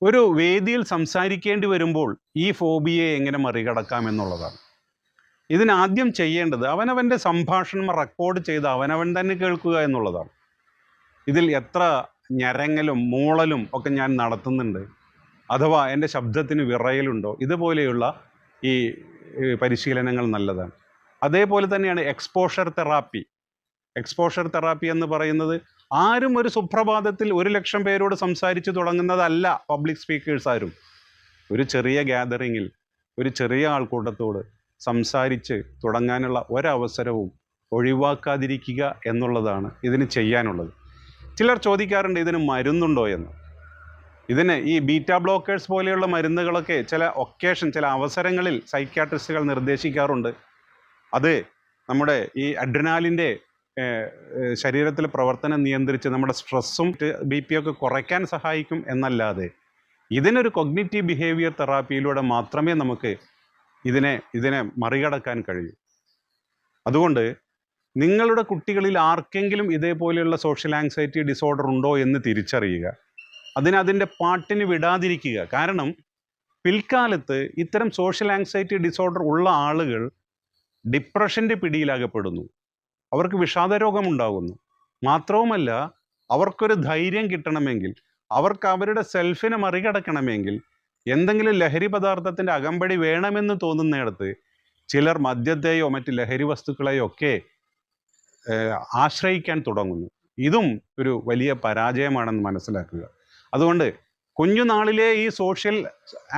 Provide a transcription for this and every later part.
ഒരു വേദിയിൽ സംസാരിക്കേണ്ടി വരുമ്പോൾ ഈ ഫോബിയയെ എങ്ങനെ മറികടക്കാം എന്നുള്ളതാണ്. ഇതിനാദ്യം ചെയ്യേണ്ടത് അവനവൻ്റെ സംഭാഷണം റെക്കോർഡ് ചെയ്ത് അവനവൻ തന്നെ കേൾക്കുക എന്നുള്ളതാണ്. ഇതിൽ എത്ര ഞരങ്ങലും മൂളലും ഒക്കെ ഞാൻ നടത്തുന്നുണ്ട്, അഥവാ എൻ്റെ ശബ്ദത്തിന് വിറയലുണ്ടോ, ഇതുപോലെയുള്ള ഈ പരിശീലനങ്ങൾ നല്ലതാണ്. അതേപോലെ തന്നെയാണ് എക്സ്പോഷർ തെറാപ്പി. എക്സ്പോഷർ തെറാപ്പി എന്ന് പറയുന്നത് ആരും ഒരു സുപ്രഭാതത്തിൽ 1,00,000 പേരോട് സംസാരിച്ച് തുടങ്ങുന്നതല്ല. പബ്ലിക് സ്പീക്കേഴ്സ് ആരും ഒരു ചെറിയ ഗ്യാതറിങ്ങിൽ ഒരു ചെറിയ ആൾക്കൂട്ടത്തോട് സംസാരിച്ച് തുടങ്ങാനുള്ള ഒരവസരവും ഒഴിവാക്കാതിരിക്കുക എന്നുള്ളതാണ് ഇതിന് ചെയ്യാനുള്ളത്. ചിലർ ചോദിക്കാറുണ്ട് ഇതിന് മരുന്നുണ്ടോ എന്ന്. ഇതിന് ഈ ബീറ്റ ബ്ലോക്കേഴ്സ് പോലെയുള്ള മരുന്നുകളൊക്കെ ചില അവസരങ്ങളിൽ സൈക്യാട്രിസ്റ്റുകൾ നിർദ്ദേശിക്കാറുണ്ട്. അത് നമ്മുടെ ഈ അഡ്രിനാലിൻ്റെ ശരീരത്തിലെ പ്രവർത്തനം നിയന്ത്രിച്ച് നമ്മുടെ സ്ട്രെസ്സും BP ഒക്കെ കുറയ്ക്കാൻ സഹായിക്കും എന്നല്ലാതെ ഇതിനൊരു കൊഗ്നിറ്റീവ് ബിഹേവിയർ തെറാപ്പിയിലൂടെ മാത്രമേ നമുക്ക് ഇതിനെ മറികടക്കാൻ കഴിയൂ. അതുകൊണ്ട് നിങ്ങളുടെ കുട്ടികളിൽ ആർക്കെങ്കിലും ഇതേപോലെയുള്ള സോഷ്യൽ ആങ്സൈറ്റി ഡിസോർഡർ ഉണ്ടോ എന്ന് തിരിച്ചറിയുക. അതിൻ്റെ പാട്ടിന് വിടാതിരിക്കുക. കാരണം പിൽക്കാലത്ത് ഇത്തരം സോഷ്യൽ ആങ്സൈറ്റി ഡിസോർഡർ ഉള്ള ആളുകൾ ഡിപ്രഷൻ്റെ പിടിയിലാകപ്പെടുന്നു. അവർക്ക് വിഷാദരോഗമുണ്ടാകുന്നു. മാത്രവുമല്ല, അവർക്കൊരു ധൈര്യം കിട്ടണമെങ്കിൽ, അവർക്ക് അവരുടെ സെൽഫിനെ മറികടക്കണമെങ്കിൽ എന്തെങ്കിലും ലഹരി പദാർത്ഥത്തിൻ്റെ അകമ്പടി വേണമെന്ന് തോന്നുന്നിടത്ത് ചിലർ മദ്യത്തെയോ മറ്റ് ലഹരി വസ്തുക്കളെയോ ഒക്കെ ആശ്രയിക്കാൻ തുടങ്ങുന്നു. ഇതും ഒരു വലിയ പരാജയമാണെന്ന് മനസ്സിലാക്കുക. അതുകൊണ്ട് കുഞ്ഞുനാളിലെ ഈ സോഷ്യൽ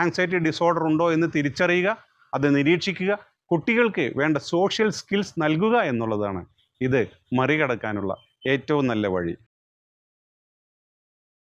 ആങ്സൈറ്റി ഡിസോർഡർ ഉണ്ടോ എന്ന് തിരിച്ചറിയുക, അത് നിരീക്ഷിക്കുക, കുട്ടികൾക്ക് വേണ്ട സോഷ്യൽ സ്കിൽസ് നൽകുക എന്നുള്ളതാണ് ഇത് മറികടക്കാനുള്ള ഏറ്റവും നല്ല വഴി.